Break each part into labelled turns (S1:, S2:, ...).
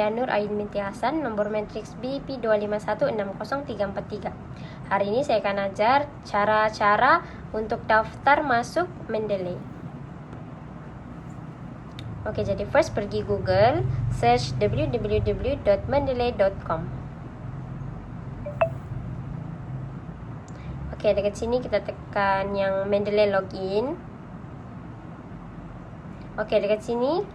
S1: saya Nur Ain binti Hasan, nomor matriks BP25160343. Hari ini saya akan ajar cara-cara untuk daftar masuk Mendeley. Oke, jadi first pergi Google, search www.mendeley.com. Oke, dekat sini kita tekan yang Mendeley login. Oke, dekat sini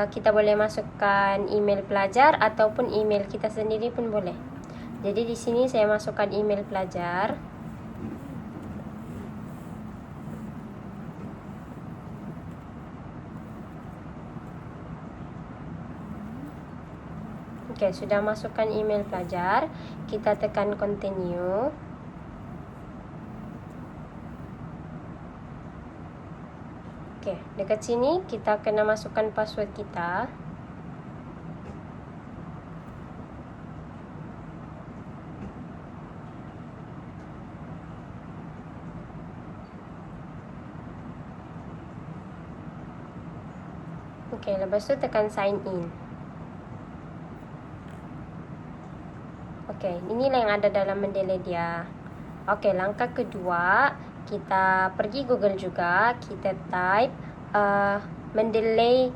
S1: kita boleh masukkan email pelajar ataupun email kita sendiri pun boleh. Jadi di sini saya masukkan email pelajar. Oke, sudah masukkan email pelajar, kita tekan continue. Oke, dekat sini kita kena masukkan password kita. Oke, lepas itu tekan sign in. Oke, inilah yang ada dalam Mendeley dia. Oke, langkah kedua, kita pergi Google juga, kita type Mendeley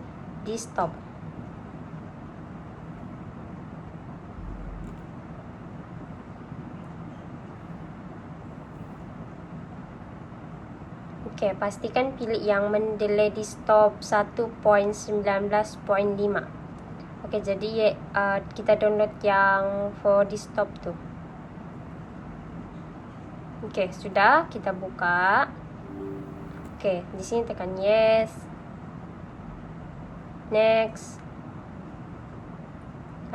S1: desktop. Oke, pastikan pilih yang Mendeley desktop 1.19.5. Oke, jadi kita download yang for desktop tuh. Oke, sudah, kita buka. Oke, di sini tekan yes, next,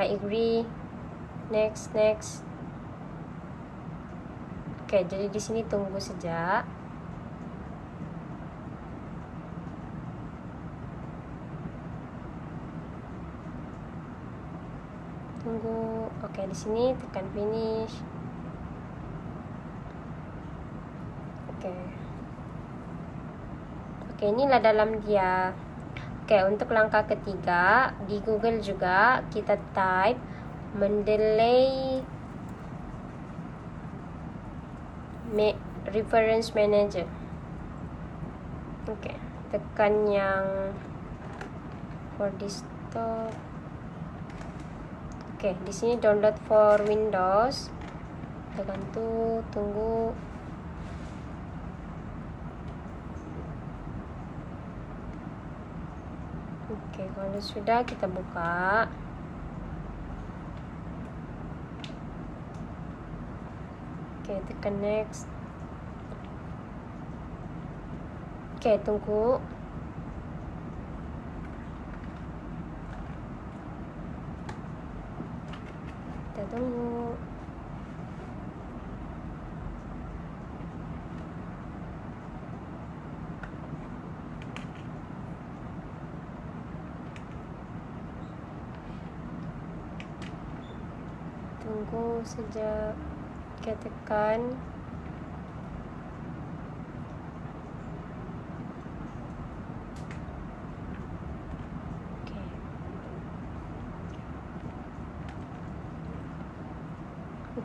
S1: I agree, next. Oke, jadi di sini tunggu saja. Tunggu. Oke, di sini tekan finish. Oke, inilah dalam dia. Oke, untuk langkah ketiga di Google juga kita type Mendeley Reference Manager. Oke, tekan yang for desktop. Oke, di sini download for Windows. Tekan tuh, tunggu. Oke, kalau sudah kita buka. Oke, tekan next. Oke, tunggu. Kita tunggu. Tunggu saja, kita tekan.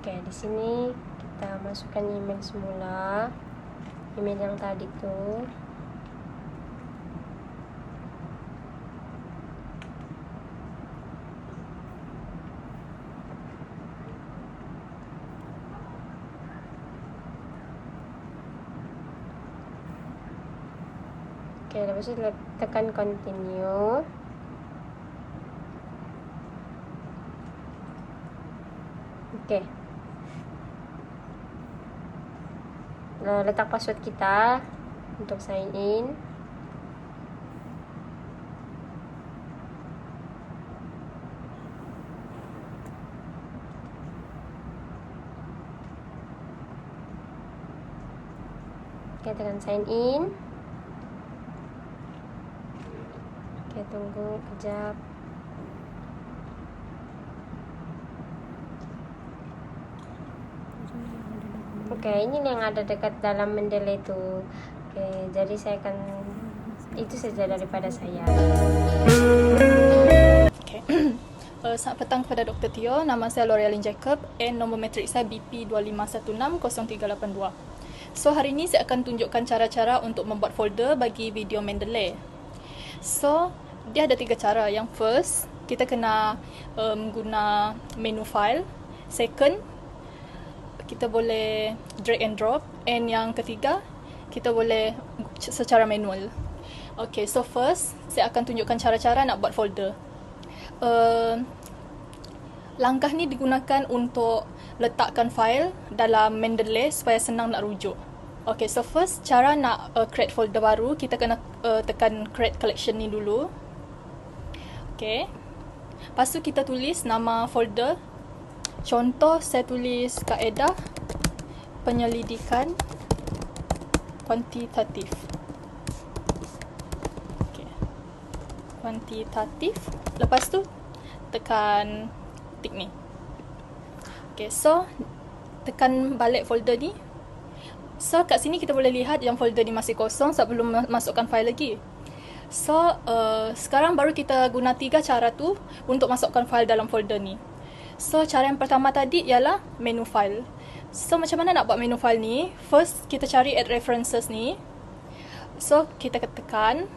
S1: Oke, di sini kita masukkan email semula, email yang tadi tuh. Oke, lepas itu tekan continue. Oke, letak password kita untuk sign in. Oke, tekan sign in. Oke, tunggu kejap. Oke, ini yang ada dekat dalam Mendeley itu. Oke, jadi saya akan itu saja daripada saya.
S2: Selamat petang kepada Dr. Teo. Nama saya L'Orealin Jacob and nombor matrik saya BP25160382. So, hari ini saya akan tunjukkan cara-cara untuk membuat folder bagi video Mendeley. So, dia ada 3 cara. Yang first, kita kena guna menu file. Second, kita boleh drag and drop. And yang ketiga, kita boleh secara manual. Okay, so first, saya akan tunjukkan cara-cara nak buat folder. Langkah ni digunakan untuk letakkan file dalam Mendeley supaya senang nak rujuk. Okay, so first cara nak create folder baru, kita kena tekan create collection ni dulu. Okay, lepas tu kita tulis nama folder. Contoh saya tulis kaedah penyelidikan kuantitatif. Okay, kuantitatif. Lepas tu tekan tik ni. Okay, so tekan balik folder ni. So kat sini kita boleh lihat yang folder ni masih kosong sebab belum masukkan file lagi. So sekarang baru kita guna 3 cara tu untuk masukkan file dalam folder ni. So cara yang pertama tadi ialah menu file. So macam mana nak buat menu file ni? First kita cari add references ni. So kita tekan.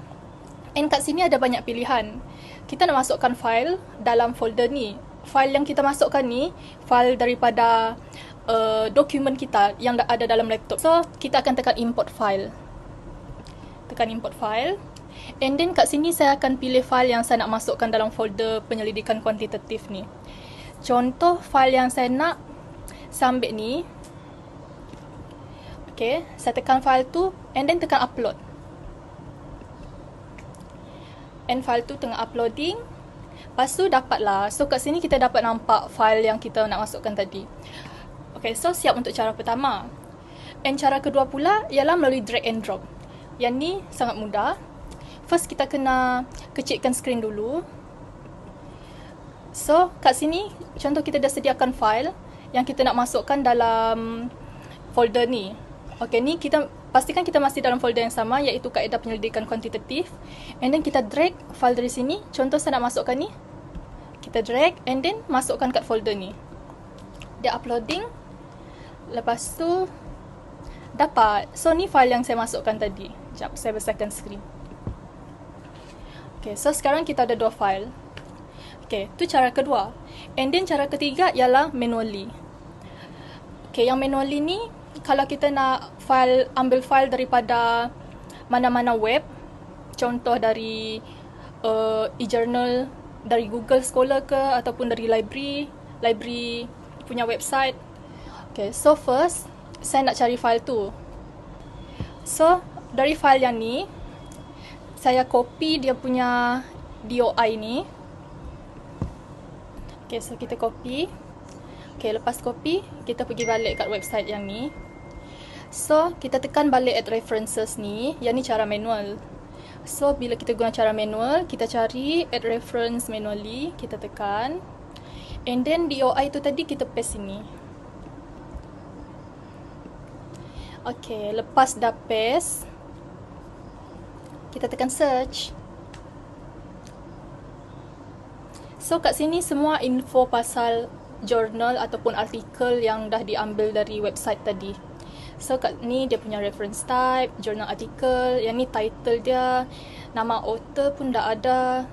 S2: And kat sini ada banyak pilihan. Kita nak masukkan file dalam folder ni. File yang kita masukkan ni, file daripada dokumen kita yang ada dalam laptop. So, kita akan tekan import file. Tekan import file. And then kat sini saya akan pilih file yang saya nak masukkan dalam folder penyelidikan kuantitatif ni. Contoh file yang saya nak, saya ambil ni. Okay, saya tekan file tu and then tekan upload. And file tu tengah uploading. Lepas tu dapatlah. So kat sini kita dapat nampak file yang kita nak masukkan tadi. Okay, so siap untuk cara pertama. And cara kedua pula ialah melalui drag and drop. Yang ni sangat mudah. First kita kena kecilkan skrin dulu. So kat sini contoh kita dah sediakan file yang kita nak masukkan dalam folder ni. Okay, ni kita pastikan kita masih dalam folder yang sama, iaitu kaedah penyelidikan kuantitatif. And then kita drag file dari sini. Contoh saya nak masukkan ni. Kita drag and then masukkan kat folder ni. Dia uploading. Lepas tu dapat. So ni file yang saya masukkan tadi. Sekejap saya besarkan skrin. Okay, so sekarang kita ada 2 file. Okay, tu cara kedua. And then cara ketiga ialah manually. Okay, yang manually ni kalau kita nak ambil file daripada mana-mana web, contoh dari e-journal, dari Google Scholar ke, ataupun dari library punya website. Okay, so first saya nak cari file tu. So dari file yang ni saya copy dia punya DOI ni. Okay, so kita copy. Okay, lepas copy kita pergi balik kat website yang ni. So, kita tekan balik add references ni. Yang ni cara manual. So, bila kita guna cara manual, kita cari add reference manually. Kita tekan. And then, DOI tu tadi kita paste sini. Okay, lepas dah paste, kita tekan search. So, kat sini semua info pasal jurnal ataupun artikel yang dah diambil dari website tadi. So kat ni dia punya reference type, journal artikel, yang ni title dia, nama author pun dah ada.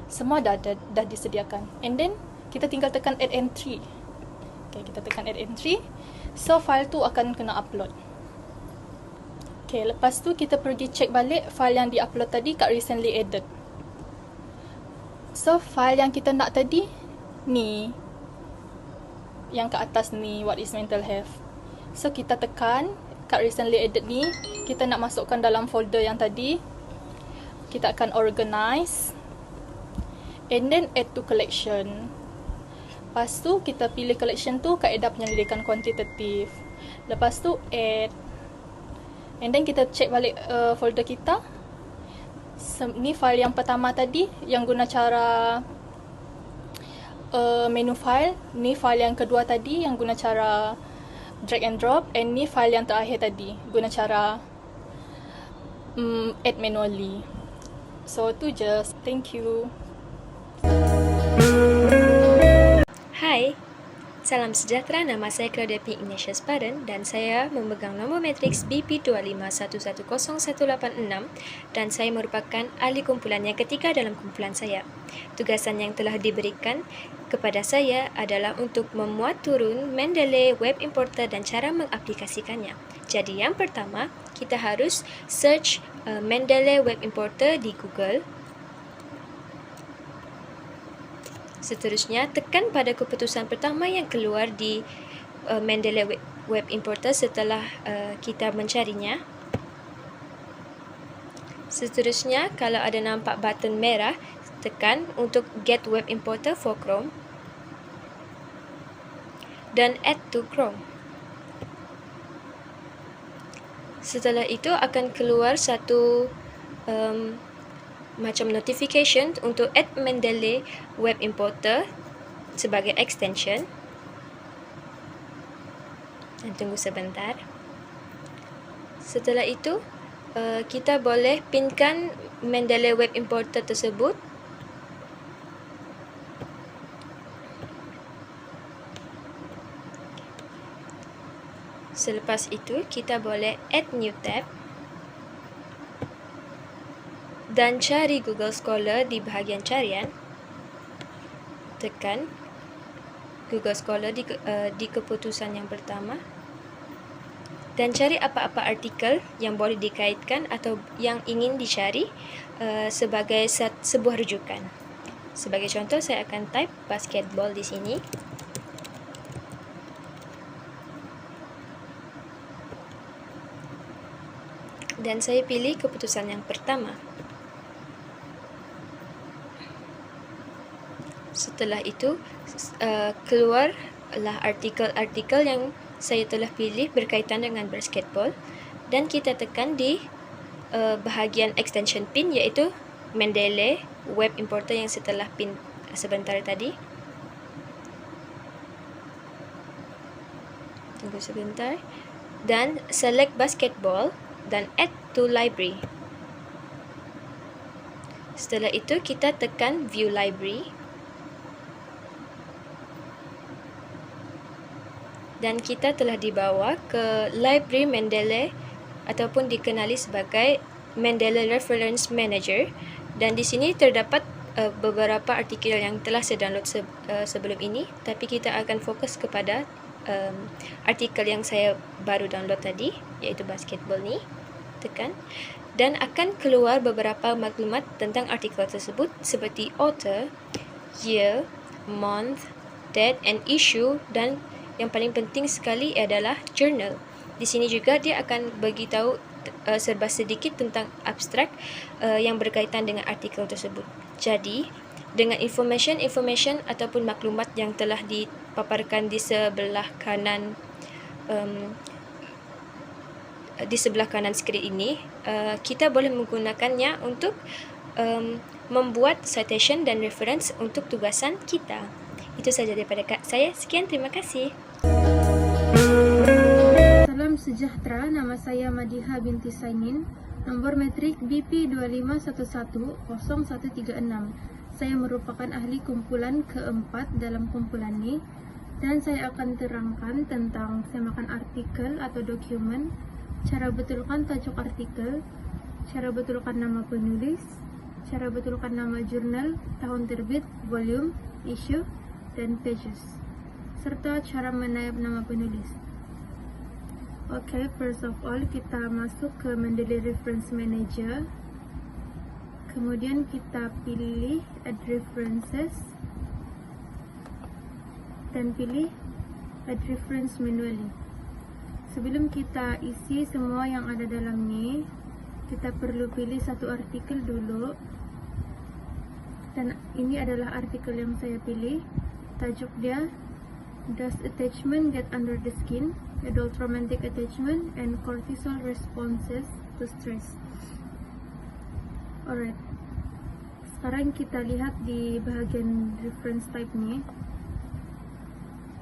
S2: Semua dah disediakan. And then kita tinggal tekan add entry. Okay, kita tekan add entry. So file tu akan kena upload. Okay, lepas tu kita pergi check balik file yang di-upload tadi kat recently added. So file yang kita nak tadi ni, yang kat atas ni, what is mental health. So kita tekan kat recently added ni, kita nak masukkan dalam folder yang tadi. Kita akan organize and then add to collection. Lepas tu kita pilih collection tu kaedah penyelidikan kuantitatif. Lepas tu add. And then kita check balik folder kita. Ni file yang pertama tadi yang guna cara menu file. Ni file yang kedua tadi yang guna cara drag and drop. And ni file yang terakhir tadi guna cara add manually. So tu je. Thank you.
S3: Salam sejahtera, nama saya Claudia P. Ignatius Paren dan saya memegang nombor matriks BP25110186 dan saya merupakan ahli kumpulan yang ketiga dalam kumpulan saya. Tugasan yang telah diberikan kepada saya adalah untuk memuat turun Mendeley Web Importer dan cara mengaplikasikannya. Jadi yang pertama, kita harus search Mendeley Web Importer di Google. Seterusnya, tekan pada keputusan pertama yang keluar di Mendeley Web Importer setelah kita mencarinya. Seterusnya, kalau ada nampak button merah, tekan untuk Get Web Importer for Chrome dan Add to Chrome. Setelah itu akan keluar satu macam notification untuk add Mendeley Web Importer sebagai extension. Dan tunggu sebentar. Setelah itu, kita boleh pinkan Mendeley Web Importer tersebut. Selepas itu, kita boleh add new tab dan cari Google Scholar di bahagian carian. Tekan Google Scholar di keputusan yang pertama dan cari apa-apa artikel yang boleh dikaitkan atau yang ingin dicari sebagai sebuah rujukan. Sebagai contoh, saya akan type basketball di sini. Dan saya pilih keputusan yang pertama. Setelah itu, keluarlah artikel-artikel yang saya telah pilih berkaitan dengan basketball dan kita tekan di bahagian extension pin, iaitu Mendeley Web Importer yang setelah pin sebentar tadi. Tunggu sebentar. Dan select basketball dan add to library. Setelah itu, kita tekan view library. Dan kita telah dibawa ke library Mendeley ataupun dikenali sebagai Mendeley Reference Manager, dan di sini terdapat beberapa artikel yang telah saya download sebelum ini, tapi kita akan fokus kepada artikel yang saya baru download tadi, iaitu basketball ni. Tekan dan akan keluar beberapa maklumat tentang artikel tersebut seperti author, year, month, date and issue, dan yang paling penting sekali adalah journal. Di sini juga dia akan beritahu serba sedikit tentang abstrak yang berkaitan dengan artikel tersebut. Jadi, dengan information ataupun maklumat yang telah dipaparkan di sebelah kanan skrin ini, kita boleh menggunakannya untuk membuat citation dan reference untuk tugasan kita. Itu sahaja daripada saya. Sekian, terima kasih.
S4: Salam sejahtera, nama saya Madiha binti Sainin, nombor metrik BP25110136. Saya merupakan ahli kumpulan keempat dalam kumpulan ini dan saya akan terangkan tentang semakan artikel atau dokumen, cara betulkan tajuk artikel, cara betulkan nama penulis, cara betulkan nama jurnal, tahun terbit, volume, issue, dan pages, serta cara menaip nama penulis. Okay, first of all, kita masuk ke Mendeley Reference Manager. Kemudian kita pilih Add References dan pilih Add Reference Manually. Sebelum kita isi semua yang ada dalam ni, kita perlu pilih satu artikel dulu. Dan ini adalah artikel yang saya pilih. Tajuk dia, Does Attachment Get Under the Skin? Adult Romantic Attachment and Cortisol Responses to Stress. Alright. Sekarang kita lihat di bahagian reference type ni.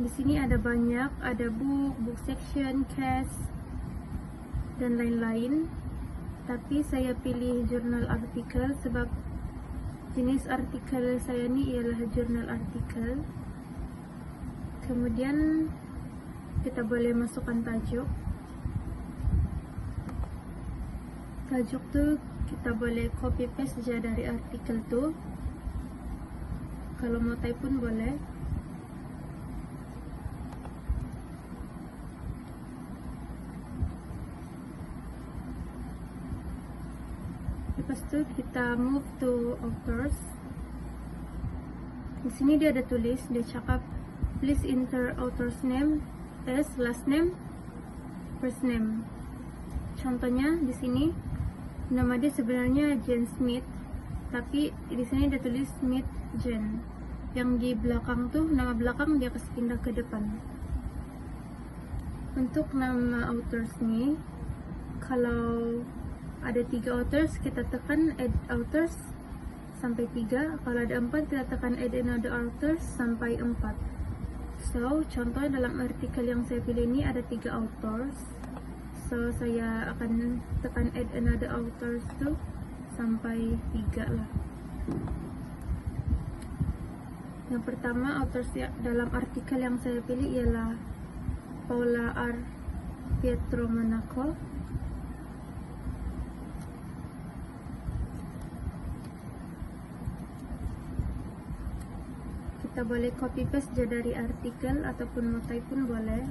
S4: Di sini ada banyak, ada book section, case, dan lain-lain. Tapi saya pilih jurnal artikel sebab jenis artikel saya ni ialah jurnal artikel. Kemudian kita boleh masukkan tajuk. Tajuk tuh kita boleh copy paste aja dari artikel tuh. Kalau mau type pun boleh. Lepas itu kita move to authors. Di sini dia ada tulis, dia cakap please enter author's name as last name, first name. Contohnya di sini nama dia sebenarnya Jane Smith, tapi di sini dia tulis Smith Jane. Yang di belakang tuh nama belakang dia kasih pindah ke depan. Untuk nama authors nih, kalau ada 3 authors, kita tekan add authors sampai 3. Kalau ada 4, kita tekan add another authors sampai 4. So, contohnya dalam artikel yang saya pilih ini ada 3 authors. So, saya akan tekan add another authors tuh sampai 3 lah. Yang pertama, authors dalam artikel yang saya pilih ialah Paula R. Pietro Monaco. Kita boleh copy paste je dari artikel ataupun mau type pun boleh.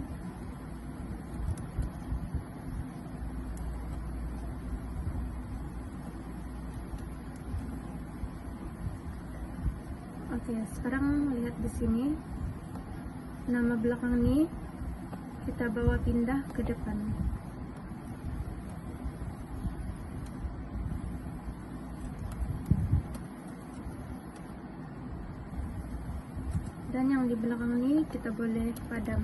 S4: Oke, sekarang lihat di sini. Nama belakang ini kita bawa pindah ke depan. Dan yang di belakang ini kita boleh padam.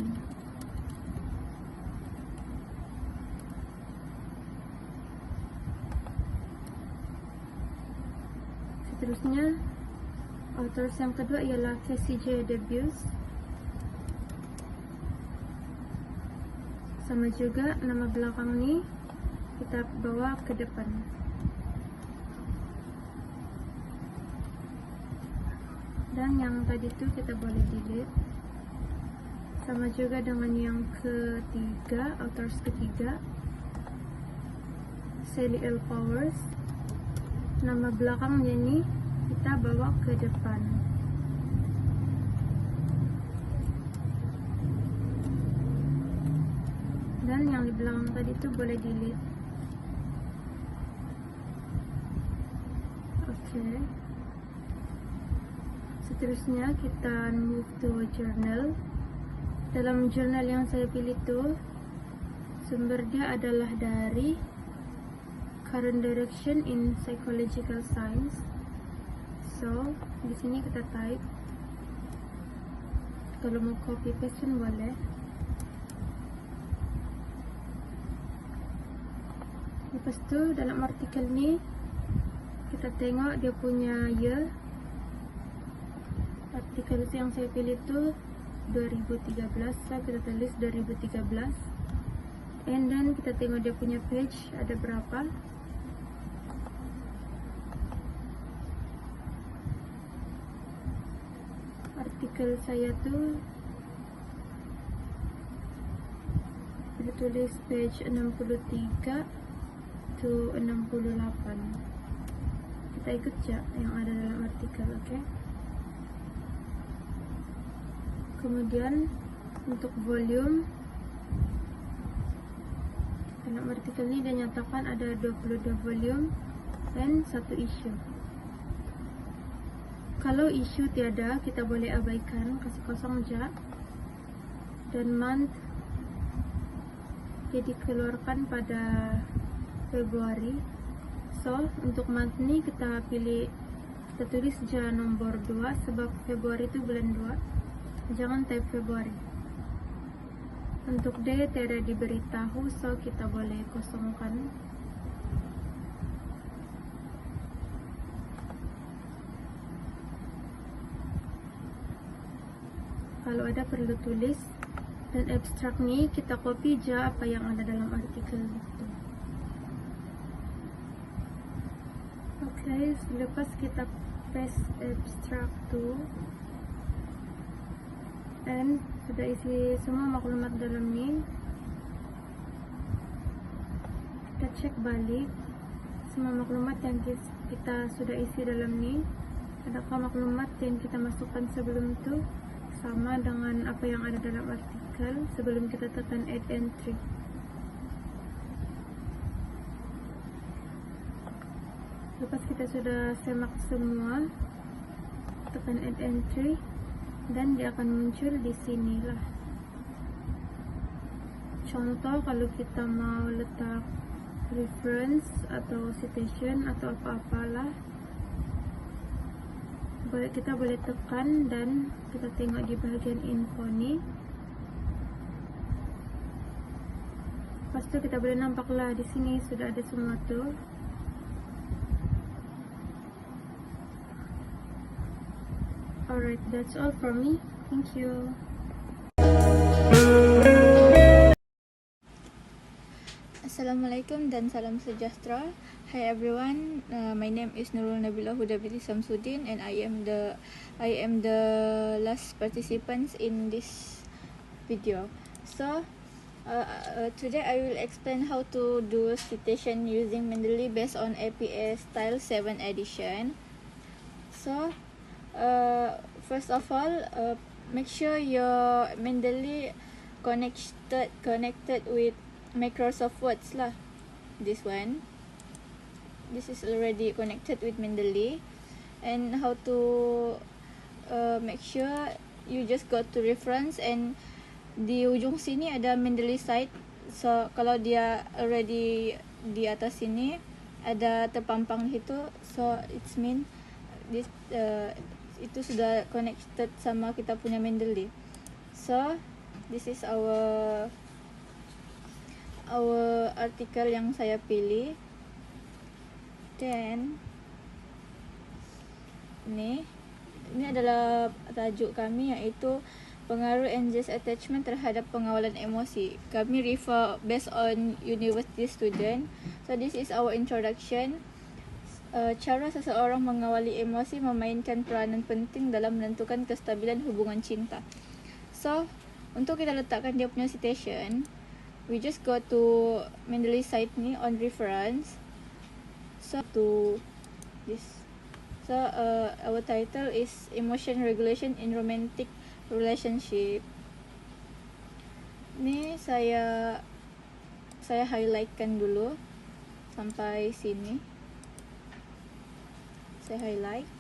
S4: Seterusnya, authors yang kedua ialah Casey J. Debus. Sama juga nama belakang ini kita bawa ke depan. Dan yang tadi itu kita boleh delete. Sama juga dengan yang ketiga, authors ketiga, Sally L. Powers. Nama belakangnya ini kita bawa ke depan. Dan yang di belakang tadi itu boleh delete. Oke. Seterusnya kita move to journal. Dalam jurnal yang saya pilih tuh sumber dia adalah dari Current Direction in Psychological Science. So, di sini kita type. Kalau mau copy paste pun boleh. Lepas tu dalam artikel ni kita tengok dia punya year. Artikel yang saya pilih tu 2013, so kita tulis 2013. And then kita tengok dia punya page ada berapa. Artikel saya tu kita tulis page 63 to 68. Kita ikut je yang ada dalam artikel, okay? Kemudian untuk volume, dalam artikel ni dia nyatakan ada 22 volume dan 1 issue. Kalau issue tiada, kita boleh abaikan, kasih kosong je. Dan month dia dikeluarkan pada Februari. So, untuk month ni kita pilih, kita tulis je nombor 2 sebab Februari tu bulan 2. Jangan type Februari. Untuk day tiada diberitahu, so kita boleh kosongkan. Kalau ada perlu tulis. Dan abstrak ni kita copy je apa yang ada dalam artikel itu. Okay, selepas kita paste abstrak tu, dan sudah isi semua maklumat dalam ni. Kita cek balik semua maklumat yang kita sudah isi dalam ni. Adakah maklumat yang kita masukkan sebelum tu sama dengan apa yang ada dalam artikel sebelum kita tekan add entry. Lepas kita sudah semak semua, tekan add entry dan dia akan muncul di sinilah. Contoh kalau kita mau letak reference atau citation atau apa-apalah, kita boleh tekan dan kita tengok di bahagian info ni. Lepas tu kita boleh nampaklah di sini sudah ada semua tu. Alright, that's all from me. Thank you.
S2: Assalamualaikum dan salam sejahtera. Hi everyone, my name is Nurul Nabila Huda binti Samsudin and I am the last participants in this video. So today I will explain how to do citation using Mendeley based on APA Style 7 edition. So first of all, make sure your Mendeley connected with Microsoft Words lah. This is already connected with Mendeley. And how to make sure, you just go to reference and di ujung sini ada Mendeley site. So kalau dia already di atas sini ada terpampang itu, so it's mean this itu sudah connected sama kita punya Mendeley. So this is our artikel yang saya pilih. Then ini adalah tajuk kami, iaitu pengaruh NGS attachment terhadap pengawalan emosi. Kami refer based on university student. So this is our introduction. Cara seseorang mengawali emosi memainkan peranan penting dalam menentukan kestabilan hubungan cinta. So untuk kita letakkan dia punya citation, we just go to Mendeley site ni on reference. So to this. So our title is Emotion Regulation in Romantic Relationship. Ni saya highlightkan dulu sampai sini. Saya highlight.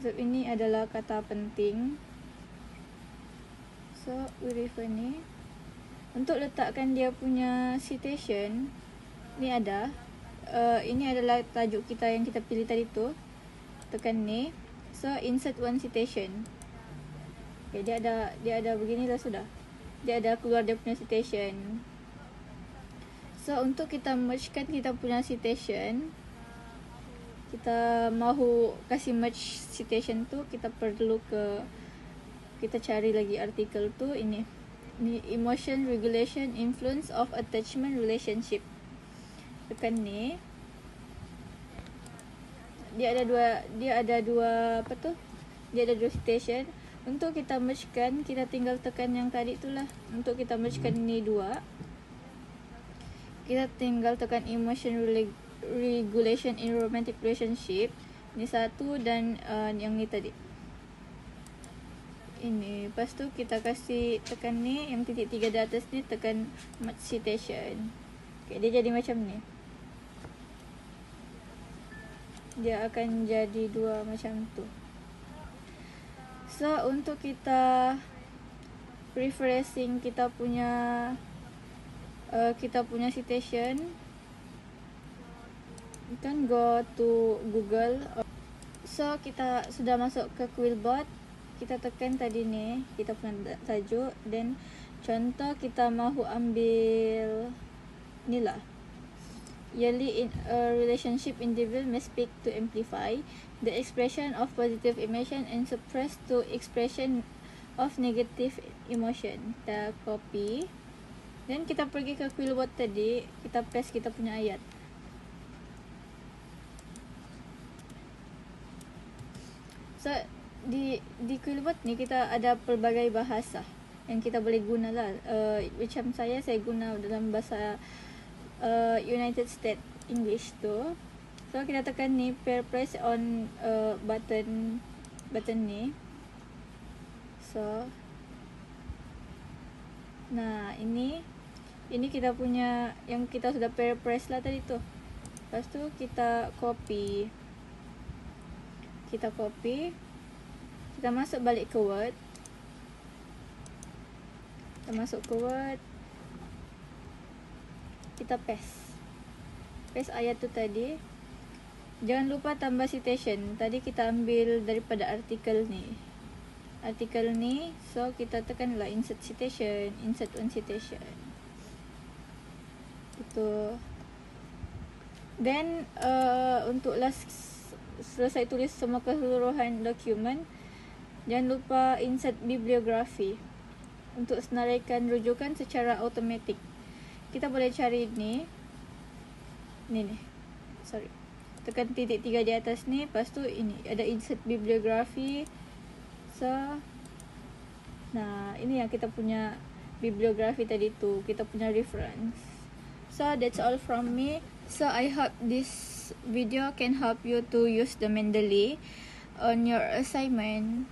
S2: So ini adalah kata penting. So we refer ni. Untuk letakkan dia punya citation, ni ada. Ini adalah tajuk kita yang kita pilih tadi tu. Tekan ni. So insert one citation. Okay, dia ada beginilah sudah. Dia ada keluar dia punya citation. So untuk kita mergekan kita punya citation, kita mahu kasih merge citation tu, kita cari lagi artikel tu. Ini Emotion Regulation Influence of Attachment Relationship. Tekan ni. Dia ada dua citation. Untuk kita mergekan, kita tinggal tekan yang tadi itulah. Untuk kita mergekan ni dua, kita tinggal tekan Emotion Regulation in Romantic Relationship. Ni satu dan yang ni tadi. Ini. Lepas tu kita kasih tekan ni, yang titik 3 di atas ni, tekan merge citation. Okay, dia jadi macam ni. Dia akan jadi dua macam tu. So untuk kita refreshing kita punya citation, you can go to Google. So kita sudah masuk ke Quillbot. Kita tekan tadi ni, kita punya tajuk. Dan contoh kita mahu ambil ni lah. Yearly in a relationship, individual may speak to amplify the expression of positive emotion and suppress to expression of negative emotion. Kita copy. Dan kita pergi ke Quillbot tadi, kita paste kita punya ayat. So di Quillbot ni kita ada pelbagai bahasa yang kita boleh guna lah. Macam saya guna dalam bahasa United States English tu. So kita tekan ni, press on button ni. So nah, ini kita punya yang kita sudah press lah tadi tu. Lepas tu kita copy. Kita masuk balik ke Word. Kita masuk ke Word. Kita paste ayat tu tadi. Jangan lupa tambah citation. Tadi kita ambil daripada artikel ni. So kita tekanlah insert citation, insert one citation. Itu. Then untuk selesai tulis semua keseluruhan dokumen, jangan lupa insert bibliografi untuk senaraikan rujukan secara automatik. Kita boleh cari ni. Sorry. Tekan titik 3 di atas ni, lepas tu ini ada insert bibliografi. So nah, ini yang kita punya bibliografi tadi tu, kita punya reference. So that's all from me. So I hope this video can help you to use the Mendeley on your assignment.